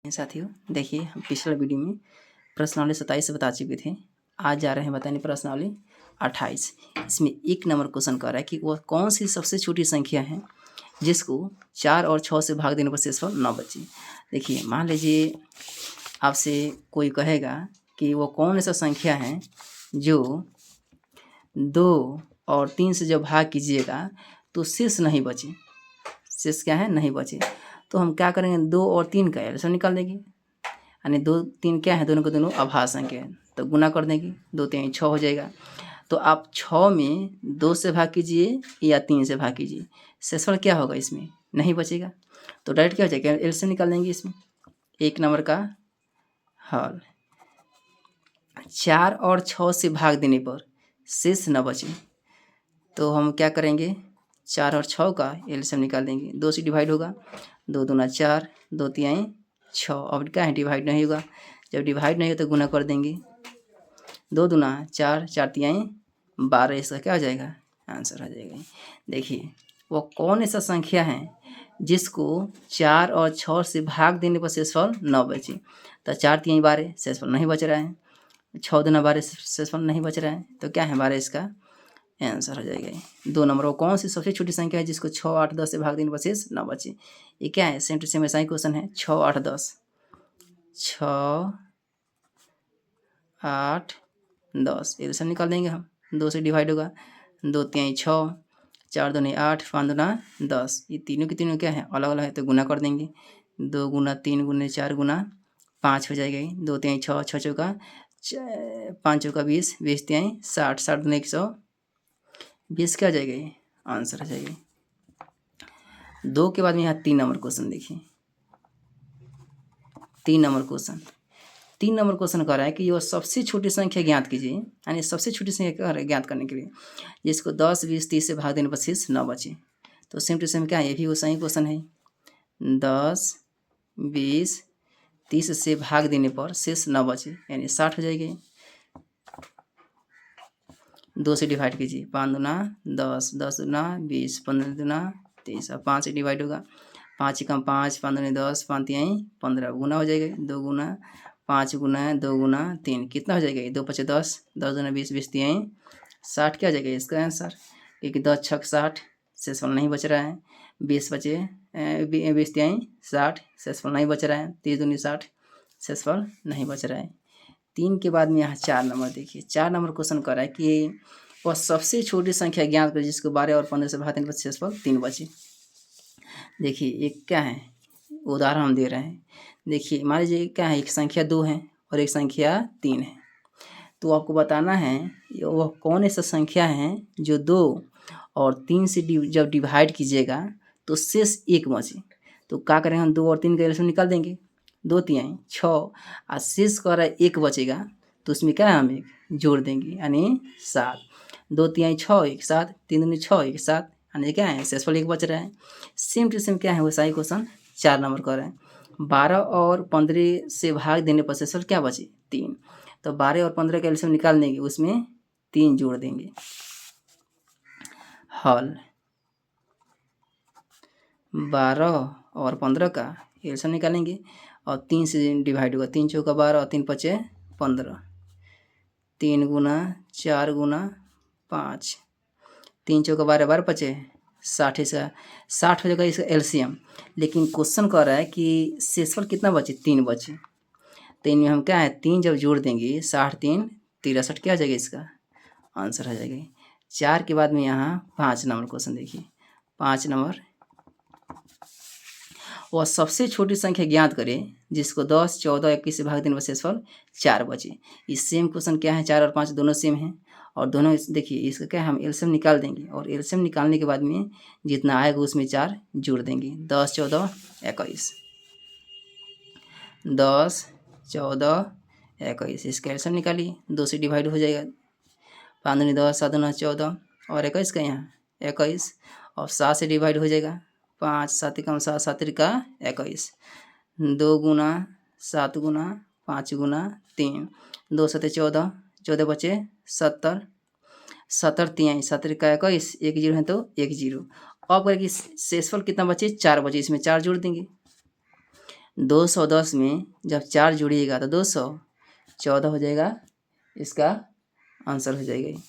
साथियों, देखिए हम पिछले वीडियो में प्रश्नावली 27 बता चुके थे। आज जा रहे हैं बताने प्रश्नावली 28। इसमें एक नंबर क्वेश्चन कह रहा है कि वह कौन सी सबसे छोटी संख्या है जिसको 4 और 6 से भाग देने पर शेषफल न बचे। देखिए, मान लीजिए आपसे कोई कहेगा कि वो कौन ऐसा संख्या है जो 2 और 3 से जब भाग कीजिएगा तो शेष नहीं बचे। शेष क्या है? नहीं बचे। तो हम क्या करेंगे? 2 और 3 का एलसीएम निकाल देंगे। यानी 2 3 क्या है? दोनों के दोनों अभाज्य संख्या है, तो गुना कर देंगे। 2 3 6 हो जाएगा। तो आप 6 में 2 से भाग कीजिए या 3 से भाग कीजिए, शेषफल क्या होगा? इसमें नहीं बचेगा। तो डायरेक्ट क्या हो जाएगा? एलसीएम निकाल देंगे इसमें। एक नंबर का हल, 4 और 6 से भाग देने पर शेष न बचे तो हम क्या करेंगे? 4 और 6 का एलसीएम निकाल देंगे। 2 से डिवाइड होगा, 2 दूना 4, 2 तिहाई 6। अब क्या है? डिवाइड नहीं होगा। जब डिवाइड नहीं हो तो गुना कर देंगे। 2 दूना 4, 4 तिहाई 12। इसका क्या हो जाएगा? आंसर हो जाएगा। देखिए, वो कौन ऐसा संख्या है जिसको 4 और 6 से भाग देने पर शेषफल न बचे। तो 4 तिहाई 12, शेषफल नहीं बच रहा है। 6 दूना 12, शेषफल नहीं बच रहा है। तो क्या है? 12 इसका आंसर हो जाएगा। 2 नंबर, वो कौन सी सबसे छोटी संख्या है जिसको 6 8 10 से भाग देने पर शेष न बचे। ये क्या है? सेम टू सेम ऐसा ही क्वेश्चन है। 6 8 10, 6 8 10 एलसीएम निकाल देंगे हम। 2 से डिवाइड होगा, 2 तिहाई 6, 4 दूनी 8, 5 दूना 10। ये तीनों के तीनों क्या है? अलग अलग है, तो गुना कर देंगे। 2 गुना 3 गुना 4 गुना 5 हो जाएगा। 2 तिहाई 6, 6 चौका 5 चौका 20, 20 तिहाई 60, 60 दूनी 120 क्या हो जाएगा? ये आंसर हो जाएगा। 2 के बाद में यहाँ 3 नंबर क्वेश्चन देखिए। 3 नंबर क्वेश्चन कह रहा है कि वह सबसे छोटी संख्या ज्ञात कीजिए। यानी सबसे छोटी संख्या ज्ञात करने के लिए जिसको 10 20 30 से भाग देने पर शेष न बचे। तो सेम टू सेम क्या है? ये भी वो सही क्वेश्चन है। 10 20 30 से भाग देने पर शेष न बचे, यानी 60 हो जाएगी। 2 से डिवाइड कीजिए, 5 दूना 10, 10 दूना 20, 15 दूना 30। अब 5 से डिवाइड होगा, 5 एकम 5, 5 दूनी 10, 5 तिहाई 15। गुना हो जाएगा। 2 गुना 5 गुना 2 गुना 3 कितना हो जाएगा? 2 5 10, 10 दूना 20, 20 तिहाई 60 क्या हो जाएगा इसका आंसर? क्योंकि 10 6 60, शेषफल नहीं बच रहा है। 20 बचे 20 तिहाई 60, शेषफल नहीं बच रहा है। 30 दूनी 60, शेषफल नहीं बच रहा है। 3 के बाद में यहाँ 4 नंबर देखिए। 4 नंबर क्वेश्चन कर रहा है कि वह सबसे छोटी संख्या ज्ञात करें जिसको 12 और 15 से भाग देने पर शेषफल 3 बचे। देखिए, एक क्या है? उदाहरण हम दे रहे हैं। देखिए, मान लीजिए क्या है? एक संख्या 2 है और एक संख्या 3 है। तो आपको बताना है वह कौन ऐसा संख्या है जो 2 और 3 से जब डिवाइड कीजिएगा तो शेष 1 बचे। तो क्या करेंगे? हम 2 और 3 का एलसीएम निकाल देंगे। 2 तिहाई 6 और शेष कर रहा है 1 बचेगा, तो उसमें क्या है? हम 1 जोड़ देंगे, यानी 7। 2 तिहाई 6 1 7, 3 दूनी 6 1 7, यानी क्या है? शेषफल 1 बच रहा है। सेम टू सेम क्या है? वैसा ही क्वेश्चन 4 नंबर कर रहे हैं। 12 और 15 से भाग देने पर शेषफल क्या बचे? 3। तो 12 और 15 का एलसीएम निकाल देंगे, उसमें 3 जोड़ देंगे। हल 12 और 15 का एलसीएम निकालेंगे और 3 से डिवाइड होगा। 3 चौका 12 और 3 पचे 15। 3 गुना 4 गुना 5, 3 चौका 12 12 पचे 60। इसका 60 हो जाएगा इसका एलसीएम। लेकिन क्वेश्चन कह रहा है कि शेषफल कितना बचे? 3 बचे। तो इनमें हम क्या है? 3 जब जोड़ देंगे, 60 3 63 क्या हो जाएगा? इसका आंसर हो जाएगा। 4 के बाद में यहाँ 5 नंबर क्वेश्चन देखिए। 5 नंबर, वह सबसे छोटी संख्या ज्ञात करें जिसको 10 14 21 से भाग देने पर शेषफल 4 बचे। इस सेम क्वेश्चन क्या है? 4 और 5 दोनों सेम हैं और दोनों देखिए इसका क्या है? हम एलसीएम निकाल देंगे और एलसीएम निकालने के बाद में जितना आएगा उसमें 4 जोड़ देंगे। 10 14 21, 10 14 21, इसका एलसीएम निकालिए। 2 से डिवाइड हो जाएगा। 5 दूनी 10, 7 दूना 14 और 21 का यहाँ 21 और 7 से डिवाइड हो जाएगा। 5 7 एकम 7, 7 त्रिका 21। 2 गुना 7 गुना 5 गुना 3, 2 7 14, 14 बचे 70, 70 तिहाई 7 त्रिका 21, 1 जीरो है तो 1 जीरो। अब करके शेषफल कितना बचे? 4 बचे, इसमें 4 जोड़ देंगे। 210 में जब 4 जोड़िएगा तो 200, 14 हो जाएगा, इसका आंसर हो जाएगा।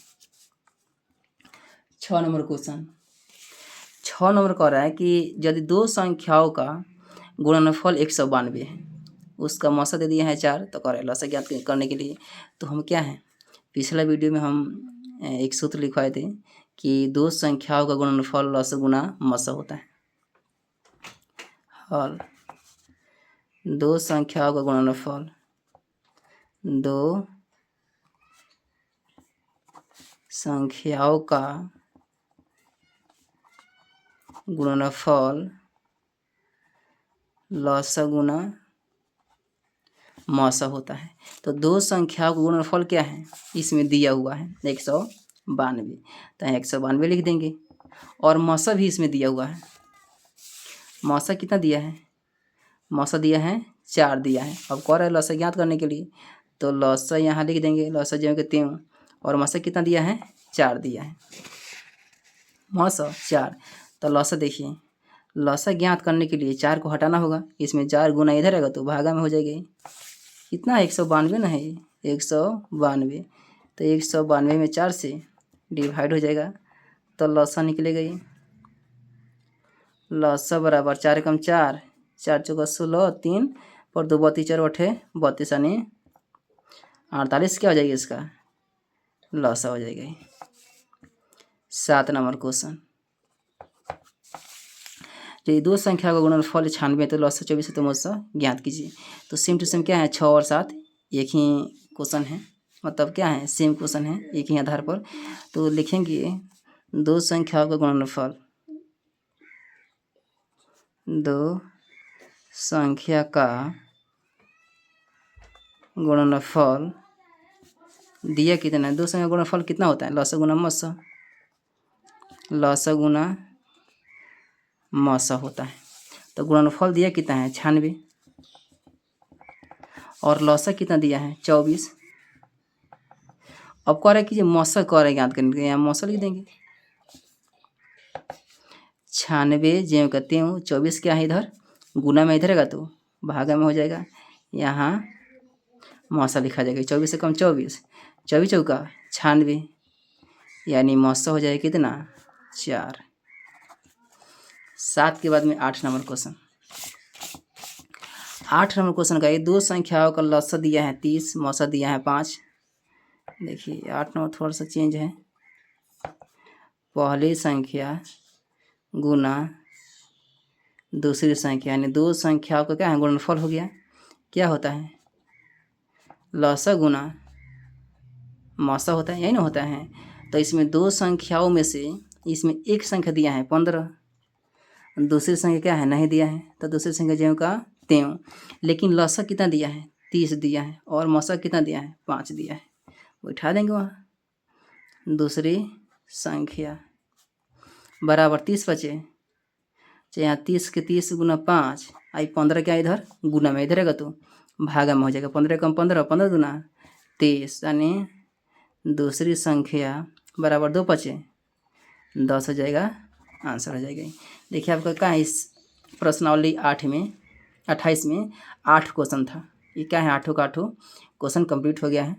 6 नंबर क्वेश्चन, 6 नंबर कह रहा है कि यदि दो संख्याओं का गुणनफल 192 है, उसका मौसा दे दिया है 4, तो कह रहा है लसा ज्ञात करने के लिए तो हम क्या है, पिछला वीडियो में हम एक सूत्र लिखवाए थे कि दो संख्याओं का गुणनफल लस गुना मसा होता है। हल दो संख्याओं का गुणनफल, दो संख्याओं का गुणनफल लस गुना मौसा होता है। तो दो संख्याओं का गुणनफल क्या है, इसमें दिया हुआ है 192, तो 192 लिख देंगे, और मौसा भी इसमें दिया हुआ है। मौसा कितना दिया है, मौसा दिया है 4 दिया है। अब कह रहा है लसा ज्ञात करने के लिए, तो लसा यहाँ लिख देंगे, लसा जो के 3, और मौसा कितना दिया है 4 दिया है, मौसा 4। तो लसा देखिए, लसा ज्ञात करने के लिए 4 को हटाना होगा, इसमें 4 गुना इधर रहेगा तो भागा में हो जाएगा। कितना 192 ना है, 192, तो 192 में 4 से डिवाइड हो जाएगा, तो लसा निकलेगा ये। लसा बराबर 4 कम 4, 4 चौका 16, 3 पर 2 32 4 8 32 यानी 48 क्या हो जाएगा, इसका लसा हो जाएगा। 7 नंबर क्वेश्चन, यदि दो संख्या का गुणनफल 96 तो लसा 24 है, तो मुझसे ज्ञात कीजिए। तो सेम टू सेम क्या है, 6 और 7 एक ही क्वेश्चन है, मतलब क्या है, सेम क्वेश्चन है एक ही आधार पर। तो लिखेंगे दो संख्याओं का गुणनफल, दो संख्या का गुणनफल दिया कितना है, दो संख्या का गुणनफल कितना होता है, लसा गुना मसा, लसा गुना मसा होता है। तो गुणनफल दिया कितना है 96, और लसा कितना दिया है 24। अब कह रहा है कि मौसा कह रहा है ज्ञात करने के लिए, यहाँ मौसा लिख देंगे। 96 ज्यों का त्यों, 24 क्या है इधर गुना में इधर रहेगा तो भागा में हो जाएगा, यहाँ मौसा लिखा जाएगा। 24 से कम 24, 24 चौका 96, यानी मौसा हो जाएगा कितना 4। 7 के बाद में 8 नंबर क्वेश्चन, 8 नंबर क्वेश्चन का ये दो संख्याओं का लसा दिया है 30, मौसा दिया है 5। देखिए 8 नंबर थोड़ा सा चेंज है, पहली संख्या गुना दूसरी संख्या, यानी दो संख्याओं का क्या है गुणनफल हो गया, क्या होता है लसा गुना मौसा होता है, यही ना होता है। तो इसमें दो संख्याओं में से इसमें एक संख्या दिया है 15, दूसरी संख्या क्या है नहीं दिया है, तो दूसरी संख्या ज्यों का त्यों, लेकिन लसा कितना दिया है 30 दिया है, और मौसा कितना दिया है 5 दिया है, उठा देंगे वहाँ। दूसरी संख्या बराबर 30 बचे, यहाँ 30 के 30 गुना 5, आई 15 क्या इधर गुना में इधर रहेगा तो भागा में हो जाएगा, 15 कम 15, 15 गुना 30, यानी दूसरी संख्या बराबर 2 बचे 10 हो जाएगा, आंसर हो जाएगा। देखिए आपका क्या है, इस प्रश्नावली 28 में 8 क्वेश्चन था, ये क्या है 8 का 8 क्वेश्चन कंप्लीट हो गया है।